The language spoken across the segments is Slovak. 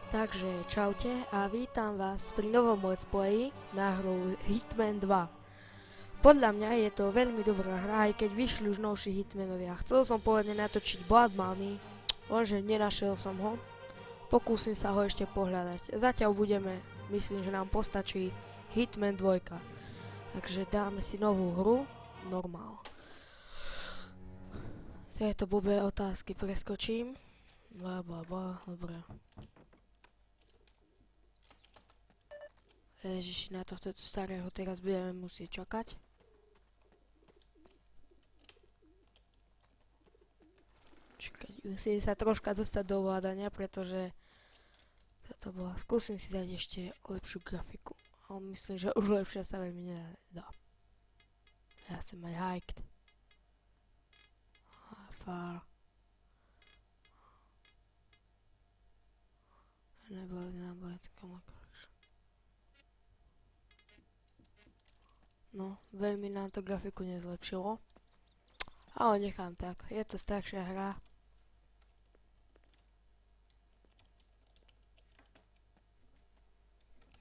Takže čaute a vítam vás pri novom let's play na hru Hitman 2. Podľa mňa je to veľmi dobrá hra, aj keď vyšli už novší Hitmanovia. Chcel som pôvodne natočiť Blood Money, lenže nenašiel som ho. Pokúsim sa ho ešte pohľadať. Zatiaľ budeme, myslím, že nám postačí Hitman 2. Takže dáme si novú hru, normál. Tieto blbé otázky preskočím. Dobre. Ježiši, na tohto starého teraz budeme musieť čakať. Čakať, musím sa troška dostať do ovládania, pretože toto bola. Skúsim si dať ešte lepšiu grafiku. Ale myslím, že už lepšia sa veľmi nedá. Ja som aj hiked. Far. Neboli, komu. No, veľmi nám to grafiku nezlepšilo. Ale nechám tak, je to staršia hra.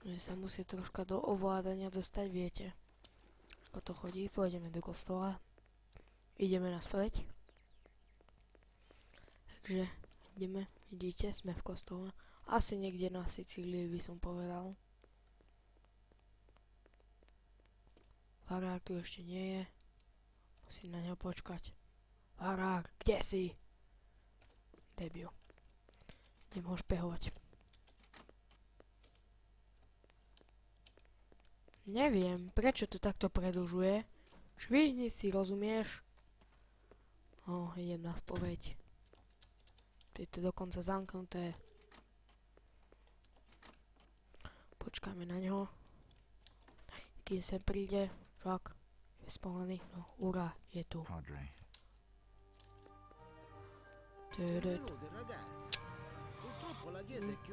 Že sa musí troška do ovládania dostať, viete. Ako to chodí, pôjdeme do kostola. Ideme naspäť. Takže ideme, vidíte, sme v kostole. Asi niekde na Sicílii by som povedal. Farár tu ešte nie je. Musím na neho počkať. Farár, kde si? Debil. Idem ho špehovať. Neviem, prečo to takto predlžuje. Švihni si, rozumieš? Idem na spoveď. Je to dokonca zamknuté. Počkáme na ňo. Kým sem príde, však je spomalený. No, ura, je tu.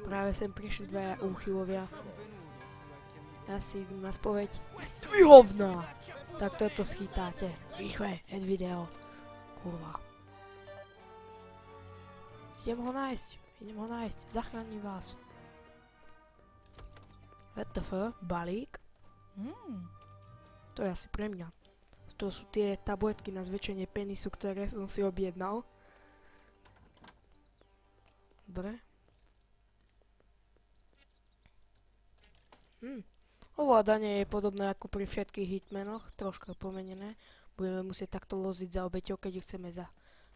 Práve sem prišli dvaja úchylovia. Ja si idem na spoveď. Vy hovná! Tak toto schytáte. Rýchle, head video. Kurva. Idem ho nájsť. Zachránim vás. WTF, balík. To je asi pre mňa. To sú tie tabletky na zväčšenie penisu, ktoré som si objednal. Dobre. Ovládanie je podobné ako pri všetkých hitmenoch, troška pomenené. Budeme musieť takto loziť za obeťou, keď ju chceme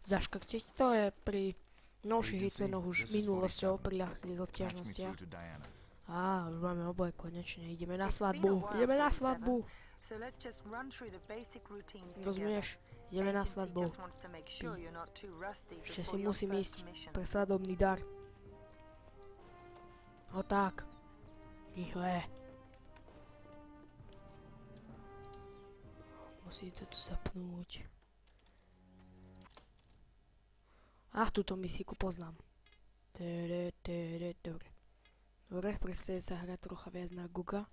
zaškrtiť. To je pri novších hitmenoch už minulosťou, pri ľahkých obťažnostiach. Už máme oboje konečne. Ideme na svadbu. Rozumieš? Ideme na svadbu. Ešte si musím ísť pre svadobný dar. No tak. Rýchle. Musím to tu zapnúť. Túto misíku poznám. Dobre, presne sa hrať trocha viac na Guga.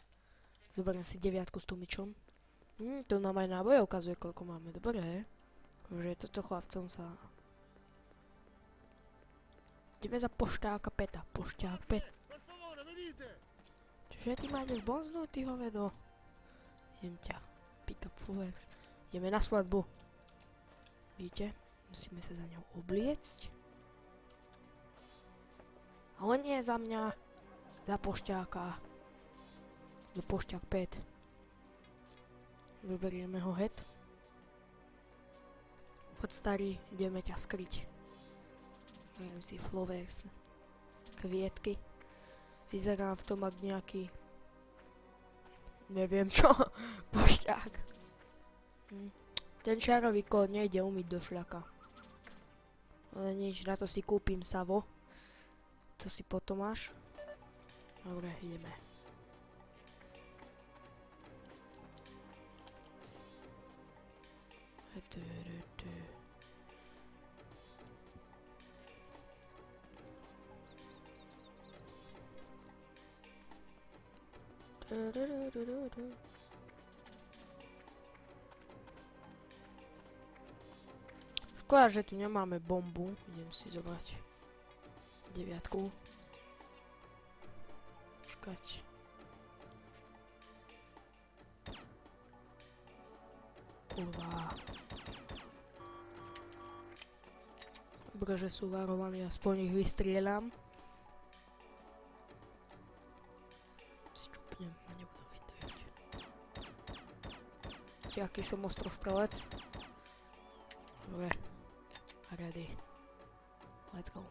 Zoberiem si 9 s tumičom. To nám aj náboje ukazuje, koľko máme. Dobre. Takže toto chlapcom sa... Ideme za pošťáka Peta. Pošťák Pet. Čože ty ma ideš bonznúť, ty hovedo? Idem ťa. Pick up fulex. Ideme na svadbu. Vidíte? Musíme sa za ňou obliecť. Ale nie za mňa. Za pošťáka. Za pošťák Pet. Vyberieme ho head. Poď starý, ideme ťa skryť. Beriem si flowers. Kvietky. Vyzerám v tom ak nejaký... Neviem čo. Pošťák. Ten čarový kód nejde umyť do šľaka. Ale nič, na to si kúpim Savo. To si potom máš. Dobre, ideme. Škoda, že tu nemáme bombu. Idem si zobrať 9. počkať. Kurva. Dobre, že sú varovaní, aspoň ich vystrieľam. Si čupnem a nebudú vydržať. Aký som ostrostrelec. Dobre. Ready. Let's go.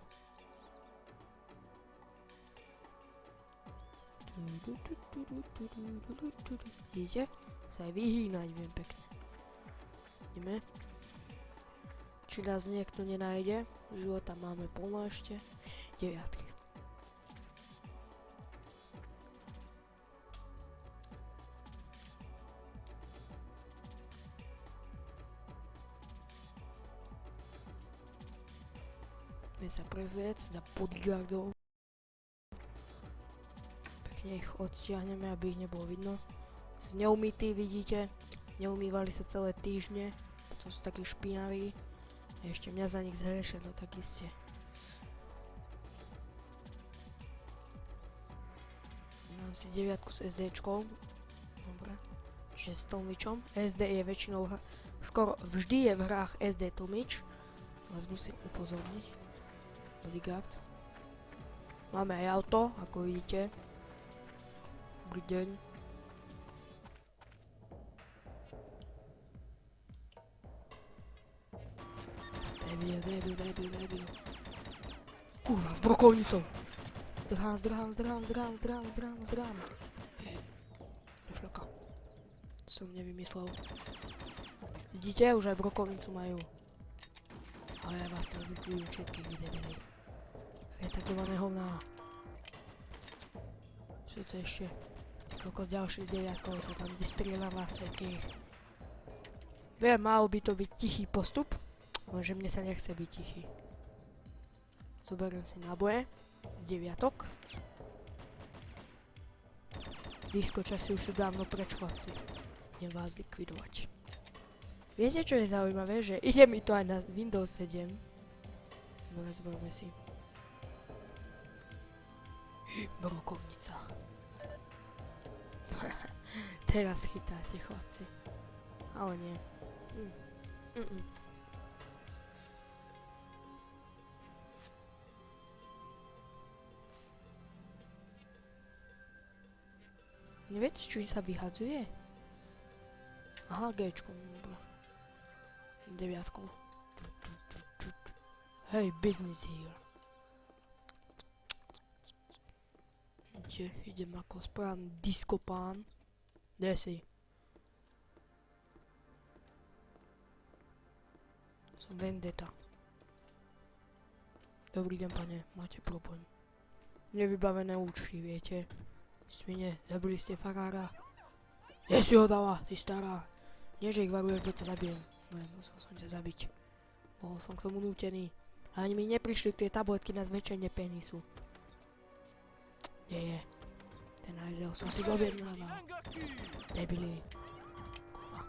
Vidíte? Sa aj vyhýnať viem pekne. Ideme. Či nás niekto nenájde. Života máme plno ešte. 9. Ideme sa prezrieť za bodyguardov. Pekne ich odtiahneme, aby ich nebolo vidno. Sú neumytí, vidíte. Neumývali sa celé týždne. Potom sú takí špinaví. A ešte mňa za nich zhrešeno, tak iste. Dám si 9 s SDčkou. Dobre. Čiže s tlmičom. SD je väčšinou, skoro vždy je v hrách SD tlmič. Vás musím upozorniť. Bodyguard. Máme aj auto, ako vidíte. Dobrý deň. Debil. Kurva, s brokovnicou. Zdrhám. Do šľaka. To som nevymyslel. Vidíte, už aj brokovnicu majú. Ale ja vás tam vykľujem všetkých vydebili. Retardované hovná. Čo to ešte? Ty kokos ďalší z 9, to tam vystrieľam vás všetkých. Viem, mal by to byť tichý postup. Lenže mne sa nechce byť tichý. Zoberiem si náboje z 9. Disko časy už sú dávno preč, chlapci. Idem vás likvidovať. Viete, čo je zaujímavé? Že ide mi to aj na Windows 7. Dobre, zborme si. Brokovnica. Teraz chytáte, chlapci. Ale nie. Neviete, čo sa vyhadzuje? Aha, Gčkom. 9. Hey, business here. Idem ako správny diskopán. Kde si? Som Vendetta. Dobrý deň, pane, máte problém. Nevybavené účty, viete? Svine, zabili ste farára. Kde si ho dala, ty stará? Nie, že ich varuješ, bo ťa zabijem. No, musel som ťa zabiť. Bol som k tomu nútený. Ani mi neprišli tie tabletky na zväčšenie penisu. Kde je? Ten najdel som si objednával. Debili. Kurva.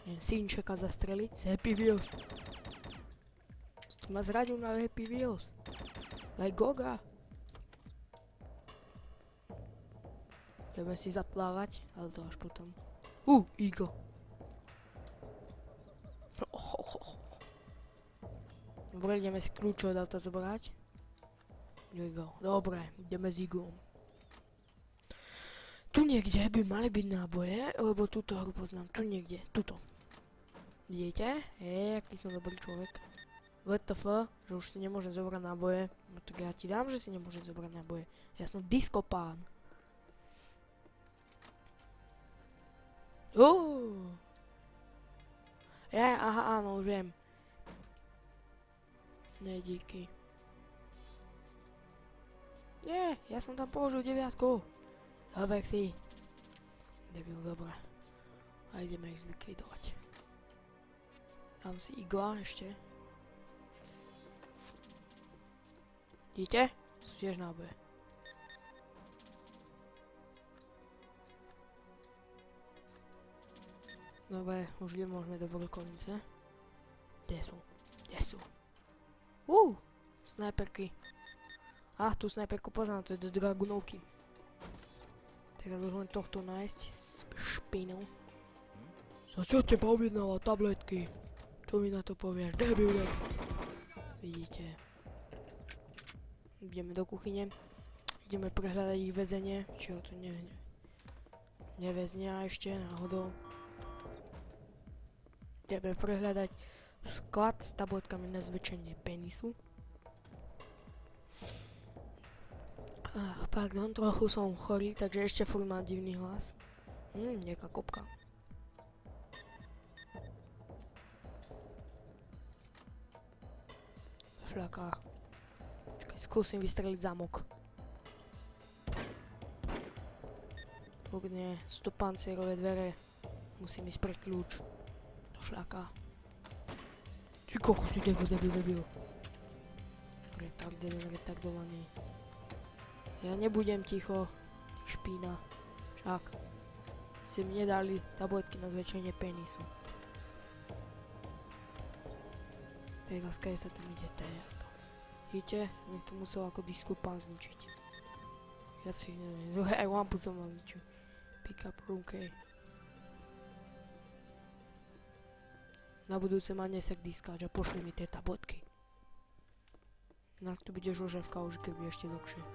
Idem synčeka zastreliť z Happy Wheels. Ma zradil na Happy Wheels. Daj Goga. Ideme si zaplávať, ale to až potom. Igo. Dobre, ideme si kľúč od auta zobrať. Igo. Dobre, ideme s Igom. Tu niekde by mali byť náboje, lebo túto hru poznám. Tu niekde, tuto. Vidíte? Aký som dobrý človek. WTF, že už si nemôžem zobrať náboje. No tak ja ti dám, že si nemôžem zobrať náboje. Ja som diskopán. Aha, áno, už viem. Nie, díky. Nie, ja som tam položil 9. Dobre si. Debil, dobré. A ideme ich zlikvidovať. Dám si igla ešte. Vidíte? Sú tiež náboje. Dobre, už nemôžeme do brokovnice. Kde sú? Snajperky. Tú snajperku poznám, to je do Dragunovky. Teraz už len tohto nájsť s špinou. Som si od teba objednala tabletky. Čo mi na to povieš, debile? Vidíte. Ideme do kuchyne. Ideme prehľadať ich väzenie. Či ho tu neväznia ešte náhodou. Ideme prehľadať sklad s tabletkami na zväčšenie penisu. Pardon, trochu som chorý, takže ešte furt mám divný hlas. Nejaká kopka. Šľaká. Čakaj, skúsim vystreliť zámok. Pokne, sú to pancierové dvere. Musím ísť pre kľúč. To šľaká. Ty kokos, ty debil. Retardovaný. Ja nebudem ticho, špína. Však. Ste mi nedali tabletky na zväčšenie penisu. Teraz keď sa tam ide tajako. Vidíte, som ich tu musel ako diskupán zničiť. Ja si neviem, aj lampu som mal zničiť. Pick up room key. Na budúce ma nesek diskáč a pošli mi tie tabletky. Inak tu bude žoževka už keď bude ešte dlhšie.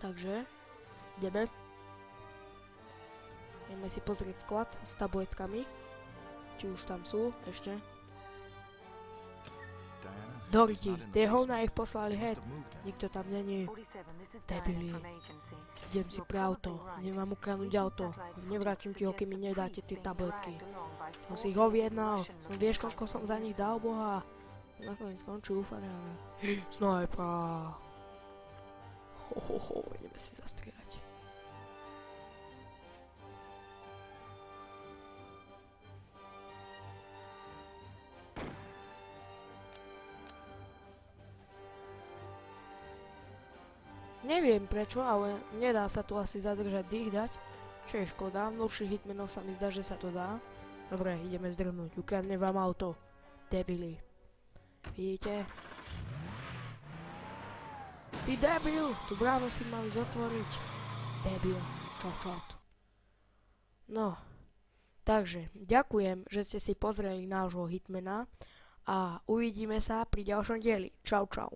Takže, ideme. Ideme si pozrieť sklad s tabletkami. Či už tam sú ešte. Doriti, tie hovná ich poslali head. Nikto tam není. Debili. Idem si pre auto. Idem vám ukradnúť auto. Nevrátim ti ho, kým mi nedáte tie tabletky. Som si ich objednal. Vieš, koľko som za nich dal, boha? Nakoniec skončil u farára. Snajpa. Ideme si zastrieľať. Neviem prečo, ale nedá sa tu asi zadržať dých dať. Čo je škoda, v novších hitmenov sa mi zdá, že sa to dá. Dobre, ideme zdrhnúť. Ukradne vám auto. Debili. Vidíte? Ty debil! Tu bránu si mali zotvoriť. Debil. Čokot. No. Takže, ďakujem, že ste si pozreli nášho hitmana a uvidíme sa pri ďalšom dieli. Čau, čau.